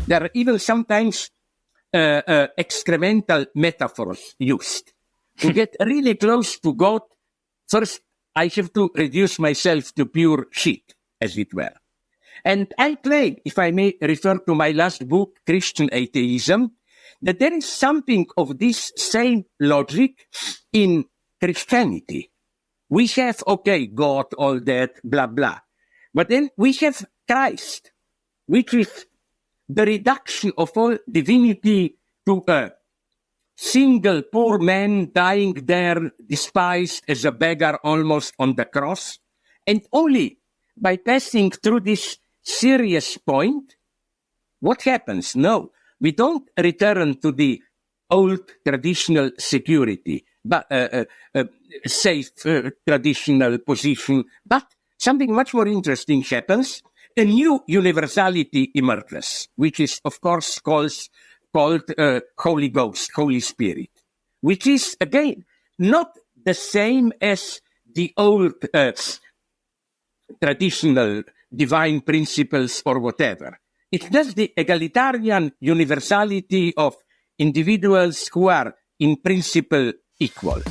There are even sometimes excremental metaphors used. To get really close to God, first I have to reduce myself to pure shit, as it were. And I claim, if I may refer to my last book, Christian Atheism, that there is something of this same logic in Christianity. We have, okay, God, all that, blah, blah. But then we have Christ, which is the reduction of all divinity to a single poor man dying there, despised as a beggar almost on the cross. And only by passing through this serious point, what happens? No, we don't return to the old traditional security, but safe traditional position, but something much more interesting happens. A new universality emerges, which is, of course, called Holy Ghost, Holy Spirit, which is, again, not the same as the old traditional divine principles or whatever. It's just the egalitarian universality of individuals who are in principle equal.